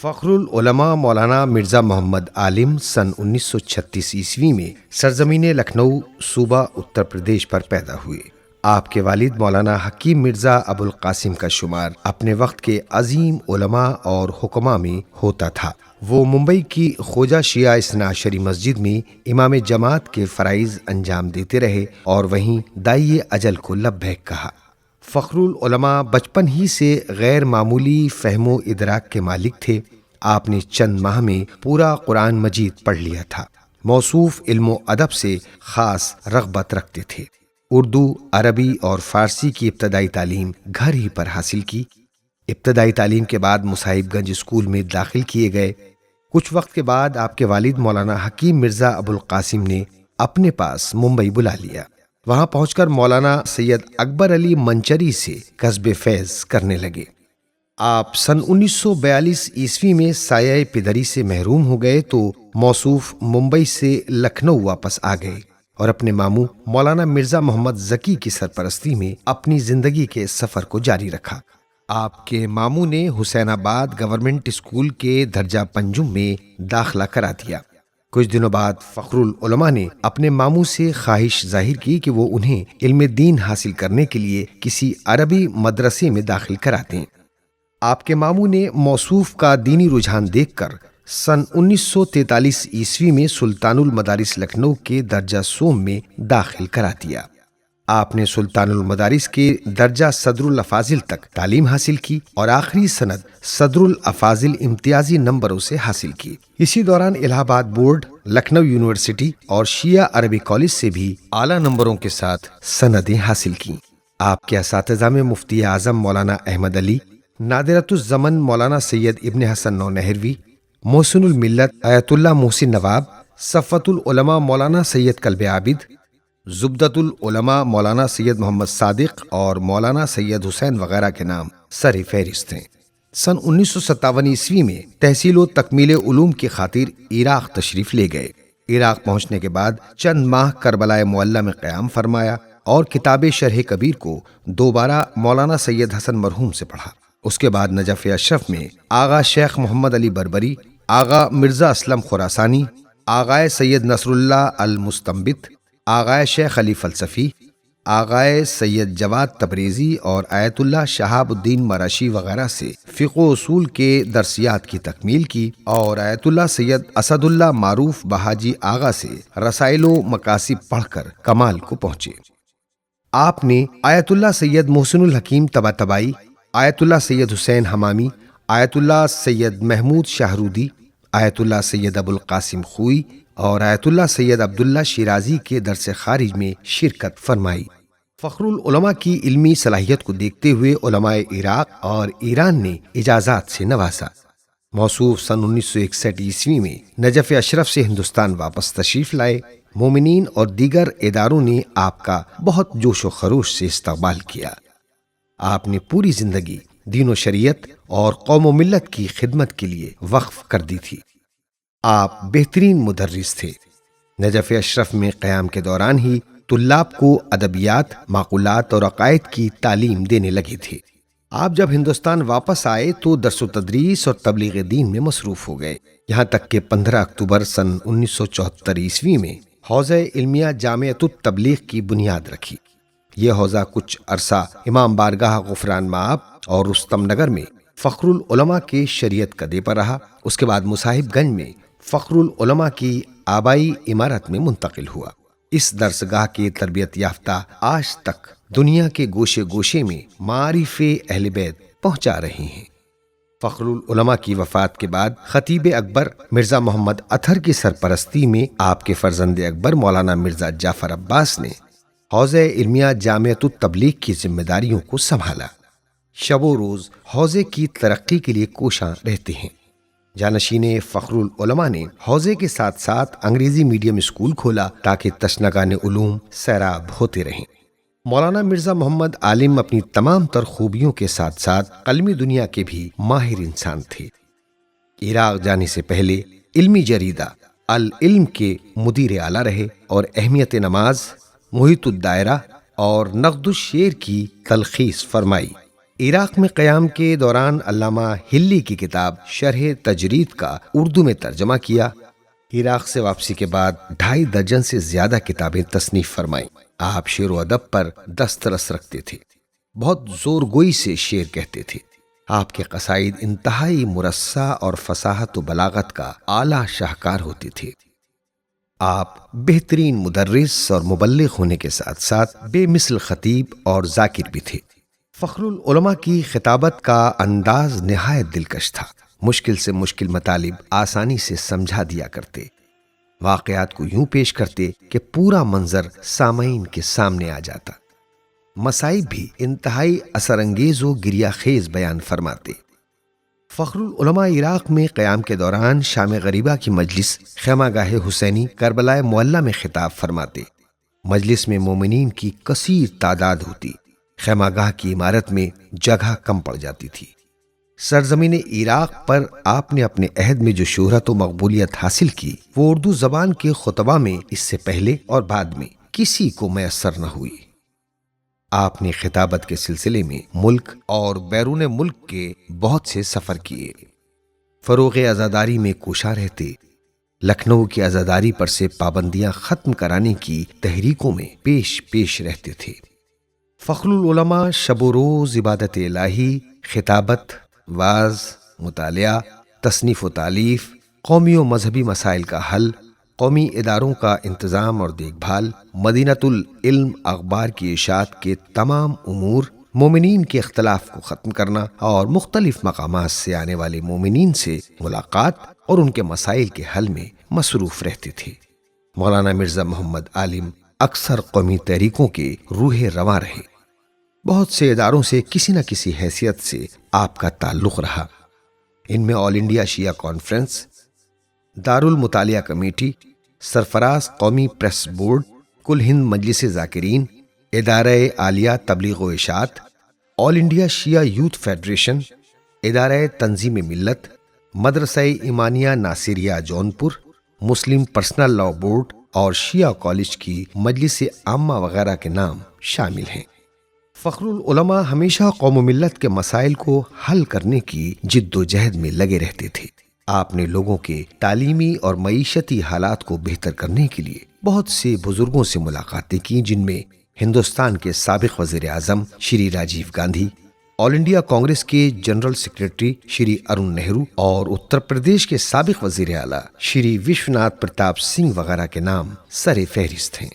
فخر العلماء مولانا مرزا محمد عالم سن 1936 عیسوی میں سرزمین لکھنؤ صوبہ اتر پردیش پر پیدا ہوئے۔ آپ کے والد مولانا حکیم مرزا ابو القاسم کا شمار اپنے وقت کے عظیم علماء اور حکماء میں ہوتا تھا۔ وہ ممبئی کی خواجہ شیعہ اثنا عشری مسجد میں امام جماعت کے فرائض انجام دیتے رہے اور وہیں داعی اجل کو لبیک کہا۔ فخر العلماء بچپن ہی سے غیر معمولی فہم و ادراک کے مالک تھے۔ آپ نے چند ماہ میں پورا قرآن مجید پڑھ لیا تھا۔ موصوف علم و ادب سے خاص رغبت رکھتے تھے۔ اردو، عربی اور فارسی کی ابتدائی تعلیم گھر ہی پر حاصل کی۔ ابتدائی تعلیم کے بعد مصاحب گنج اسکول میں داخل کیے گئے۔ کچھ وقت کے بعد آپ کے والد مولانا حکیم مرزا ابو القاسم نے اپنے پاس ممبئی بلا لیا۔ وہاں پہنچ کر مولانا سید اکبر علی منچری سے کسب فیض کرنے لگے۔ آپ سن 1942 عیسوی میں سایہ پدری سے محروم ہو گئے تو موصوف ممبئی سے لکھنؤ واپس آ گئے اور اپنے ماموں مولانا مرزا محمد ذکی کی سرپرستی میں اپنی زندگی کے سفر کو جاری رکھا۔ آپ کے ماموں نے حسین آباد گورنمنٹ اسکول کے درجہ پنجم میں داخلہ کرا دیا۔ کچھ دنوں بعد فخر العلماء نے اپنے ماموں سے خواہش ظاہر کی کہ وہ انہیں علم دین حاصل کرنے کے لیے کسی عربی مدرسے میں داخل کرا دیں۔ آپ کے ماموں نے موصوف کا دینی رجحان دیکھ کر سن 1943 عیسوی میں سلطان المدارس لکھنؤ کے درجہ سوم میں داخل کرا دیا۔ آپ نے سلطان المدارس کے درجہ صدر الافاضل تک تعلیم حاصل کی اور آخری سند صدر الافاضل امتیازی نمبروں سے حاصل کی۔ اسی دوران الہ آباد بورڈ، لکھنؤ یونیورسٹی اور شیعہ عربی کالج سے بھی اعلیٰ نمبروں کے ساتھ سندیں حاصل کیں۔ آپ کے اساتذہ میں مفتی اعظم مولانا احمد علی، نادرۃ الزمن مولانا سید ابن حسن نونہروی، محسن الملت آیت اللہ محسن نواب، صفوت العلماء مولانا سید کلب عابد، زبدۃ العلماء مولانا سید محمد صادق اور مولانا سید حسین وغیرہ کے نام سر فہرست ہیں۔ سن 1957 عیسوی میں تحصیل و تکمیل علوم کی خاطر عراق تشریف لے گئے۔ عراق پہنچنے کے بعد چند ماہ کربلائے معلیٰ میں قیام فرمایا اور کتاب شرح کبیر کو دوبارہ مولانا سید حسن مرحوم سے پڑھا۔ اس کے بعد نجف اشرف میں آغا شیخ محمد علی بربری، آغا مرزا اسلم خراسانی، آغا سید نصر اللہ المستنبط، آغا شیخ علی فلسفی، آغا سید جواد تبریزی اور آیت اللہ شہاب الدین مراشی وغیرہ سے فقہ و اصول کے درسیات کی تکمیل کی اور آیت اللہ سید اسد اللہ معروف بہاجی آغا سے رسائل و مقاصد پڑھ کر کمال کو پہنچے۔ آپ نے آیت اللہ سید محسن الحکیم طباطبائی، آیت اللہ سید حسین حمامی، آیت اللہ سید محمود شاہرودی، آیت اللہ سید ابو القاسم خوئی اور آیت اللہ سید عبداللہ شیرازی کے درس خارج میں شرکت فرمائی۔ فخر العلماء کی علمی صلاحیت کو دیکھتے ہوئے علماء عراق اور ایران نے اجازات سے نوازا۔ موصوف سن 1961 عیسوی میں نجف اشرف سے ہندوستان واپس تشریف لائے۔ مومنین اور دیگر اداروں نے آپ کا بہت جوش و خروش سے استقبال کیا۔ آپ نے پوری زندگی دین و شریعت اور قوم و ملت کی خدمت کے لیے وقف کر دی تھی۔ آپ بہترین مدرس تھے۔ نجف اشرف میں قیام کے دوران ہی طلاب کو ادبیات، معقولات اور عقائد کی تعلیم دینے لگے تھے۔ آپ جب ہندوستان واپس آئے تو درس و تدریس اور تبلیغ دین میں مصروف ہو گئے، یہاں تک کہ 15 اکتوبر سن 1974 عیسوی میں حوزہ علمیہ جامعۃ التبلیغ کی بنیاد رکھی۔ یہ حوزہ کچھ عرصہ امام بارگاہ غفران مآب اور رستم نگر میں فخر العلماء کے شریعت قدے پر رہا۔ اس کے بعد مصاحب گنج میں فخر العلماء کی آبائی عمارت میں منتقل ہوا۔ اس درسگاہ کی تربیت یافتہ آج تک دنیا کے گوشے گوشے میں معارف اہل بیت پہنچا رہے ہیں۔ فخر العلماء کی وفات کے بعد خطیب اکبر مرزا محمد اطہر کی سرپرستی میں آپ کے فرزند اکبر مولانا مرزا جعفر عباس نے حوزہ علمیہ جامعۃ التبلیغ کی ذمہ داریوں کو سنبھالا۔ شب و روز حوزے کی ترقی کے لیے کوشاں رہتے ہیں۔ جانشین فخر العلماء نے حوزے کے ساتھ ساتھ انگریزی میڈیم اسکول کھولا تاکہ تشنگان علوم سیراب ہوتے رہیں۔ مولانا مرزا محمد عالم اپنی تمام تر خوبیوں کے ساتھ ساتھ قلمی دنیا کے بھی ماہر انسان تھے۔ عراق جانے سے پہلے علمی جریدہ العلم کے مدیر اعلیٰ رہے اور اہمیت نماز، محیط الدائرہ اور نقد الشعر کی تلخیص فرمائی۔ عراق میں قیام کے دوران علامہ ہلی کی کتاب شرح تجرید کا اردو میں ترجمہ کیا۔ عراق سے واپسی کے بعد 2.5 درجن سے زیادہ کتابیں تصنیف فرمائیں۔ آپ شعر و ادب پر دسترس رکھتے تھے، بہت زور گوئی سے شعر کہتے تھے۔ آپ کے قصائد انتہائی مرصع اور فصاحت و بلاغت کا اعلیٰ شاہکار ہوتے تھے۔ آپ بہترین مدرس اور مبلغ ہونے کے ساتھ ساتھ بے مثل خطیب اور ذاکر بھی تھے۔ فخر العلماء کی خطابت کا انداز نہایت دلکش تھا۔ مشکل سے مشکل مطالب آسانی سے سمجھا دیا کرتے، واقعات کو یوں پیش کرتے کہ پورا منظر سامعین کے سامنے آ جاتا۔ مصائب بھی انتہائی اثر انگیز و گریہ خیز بیان فرماتے۔ فخر العلماء عراق میں قیام کے دوران شام غریبہ کی مجلس خیمہ گاہ حسینی کربلا معلیٰ میں خطاب فرماتے۔ مجلس میں مومنین کی کثیر تعداد ہوتی، خیمہ گاہ کی عمارت میں جگہ کم پڑ جاتی تھی۔ سرزمین عراق پر آپ نے اپنے عہد میں جو شہرت و مقبولیت حاصل کی وہ اردو زبان کے خطبہ میں اس سے پہلے اور بعد میں کسی کو میسر نہ ہوئی۔ آپ نے خطابت کے سلسلے میں ملک اور بیرون ملک کے بہت سے سفر کیے، فروغ عزاداری میں کوشاں رہتے، لکھنؤ کی عزاداری پر سے پابندیاں ختم کرانے کی تحریکوں میں پیش رہتے تھے۔ فخر العلماء شب و روز عبادت الہی، خطابت، وعظ، مطالعہ، تصنیف و تالیف، قومی و مذہبی مسائل کا حل، قومی اداروں کا انتظام اور دیکھ بھال، مدینۃ العلم اخبار کی اشاعت کے تمام امور، مومنین کے اختلاف کو ختم کرنا اور مختلف مقامات سے آنے والے مومنین سے ملاقات اور ان کے مسائل کے حل میں مصروف رہتے تھے۔ مولانا مرزا محمد عالم اکثر قومی تحریکوں کے روح رواں رہے۔ بہت سے اداروں سے کسی نہ کسی حیثیت سے آپ کا تعلق رہا۔ ان میں آل انڈیا شیعہ کانفرنس، دارالمطالعہ کمیٹی، سرفراز قومی پریس بورڈ، کل ہند مجلس ذاکرین، ادارہ عالیہ تبلیغ و اشاعت، آل انڈیا شیعہ یوتھ فیڈریشن، ادارہ تنظیم ملت، مدرسہ ایمانیہ ناصریہ جونپور، مسلم پرسنل لاء بورڈ اور شیعہ کالج کی مجلس عامہ وغیرہ کے نام شامل ہیں۔ فخر العلماء ہمیشہ قوم و ملت کے مسائل کو حل کرنے کی جد و جہد میں لگے رہتے تھے۔ آپ نے لوگوں کے تعلیمی اور معیشتی حالات کو بہتر کرنے کے لیے بہت سے بزرگوں سے ملاقاتیں کی، جن میں ہندوستان کے سابق وزیر اعظم شری راجیو گاندھی، آل انڈیا کانگریس کے جنرل سیکرٹری شری ارون نہرو اور اتر پردیش کے سابق وزیر اعلیٰ شری وشوناتھ پرتاپ سنگھ وغیرہ کے نام سر فہرست ہیں۔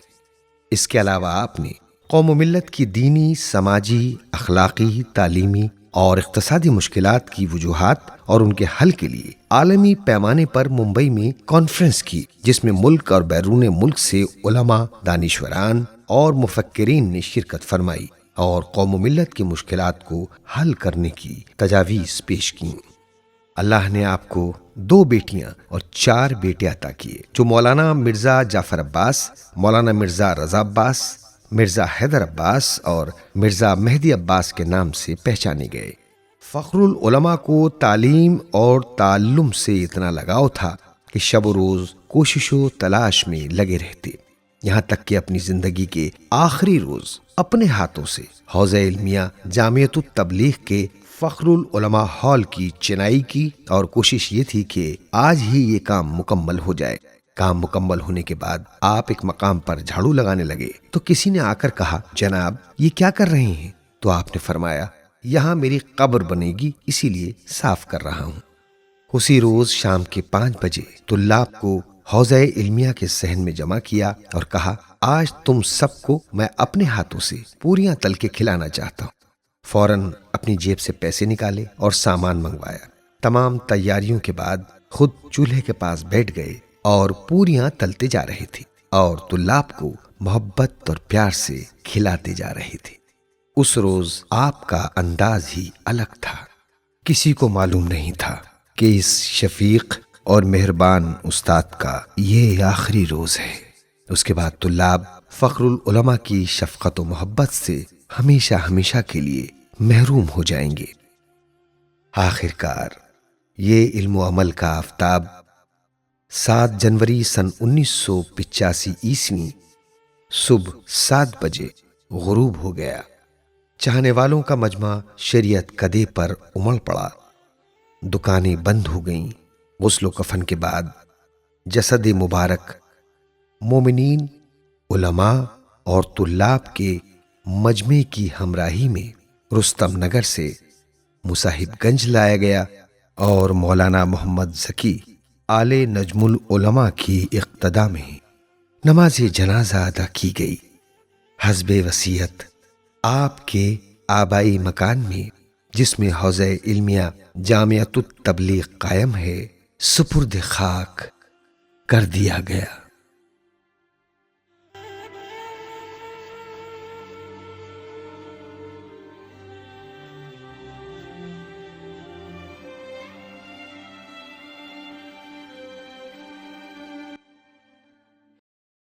اس کے علاوہ آپ نے قوم و ملت کی دینی، سماجی، اخلاقی، تعلیمی اور اقتصادی مشکلات کی وجوہات اور ان کے حل کے لیے عالمی پیمانے پر ممبئی میں کانفرنس کی، جس میں ملک اور بیرون ملک سے علماء، دانشوران اور مفکرین نے شرکت فرمائی اور قوم و ملت کی مشکلات کو حل کرنے کی تجاویز پیش کیں۔ اللہ نے آپ کو 2 بیٹیاں اور 4 بیٹے عطا کیے، جو مولانا مرزا جعفر عباس، مولانا مرزا رضا عباس، مرزا حیدر عباس اور مرزا مہدی عباس کے نام سے پہچانے گئے۔ فخر العلماء کو تعلیم اور تعلم سے اتنا لگاؤ تھا کہ شب و روز کوشش و تلاش میں لگے رہتے، یہاں تک کہ اپنی زندگی کے آخری روز اپنے ہاتھوں سے حوزہ علمیہ جامعۃ التبلیغ کے فخر العلماء ہال کی چنائی کی، اور کوشش یہ تھی کہ آج ہی یہ کام مکمل ہو جائے۔ کام مکمل ہونے کے بعد آپ ایک مقام پر جھاڑو لگانے لگے تو کسی نے آ کر کہا، جناب یہ کیا کر رہے ہیں؟ تو آپ نے فرمایا، یہاں میری قبر بنے گی، اسی لیے صاف کر رہا ہوں۔ اسی روز شام کے 5 بجے طلاب کو حوزہ علمیہ کے صحن میں جمع کیا اور کہا، آج تم سب کو میں اپنے ہاتھوں سے پوریاں تل کے کھلانا چاہتا ہوں۔ فوراً اپنی جیب سے پیسے نکالے اور سامان منگوایا۔ تمام تیاریوں کے بعد خود چولہے کے پاس بیٹھ گئے اور پوریاں تلتے جا رہے تھے اور طلاب کو محبت اور پیار سے کھلاتے جا رہے تھے۔ اس روز آپ کا انداز ہی الگ تھا، کسی کو معلوم نہیں تھا کہ اس شفیق اور مہربان استاد کا یہ آخری روز ہے۔ اس کے بعد طلاب فخر العلماء کی شفقت و محبت سے ہمیشہ ہمیشہ کے لیے محروم ہو جائیں گے۔ آخر کار یہ علم و عمل کا آفتاب 7 جنوری سن 1985 عیسوی صبح 7 بجے غروب ہو گیا۔ چاہنے والوں کا مجمع شریعت کدے پر امڑ پڑا، دکانیں بند ہو گئیں۔ غسل و کفن کے بعد جسد مبارک مومنین، علماء اور طلاب کے مجمع کی ہمراہی میں رستم نگر سے مصاحب گنج لایا گیا اور مولانا محمد ذکی آل نجم العلماء کی اقتدا میں نماز جنازہ ادا کی گئی۔ حسب وصیت آپ کے آبائی مکان میں، جس میں حوزہ علمیہ جامعۃ التبلیغ قائم ہے، سپرد خاک کر دیا گیا۔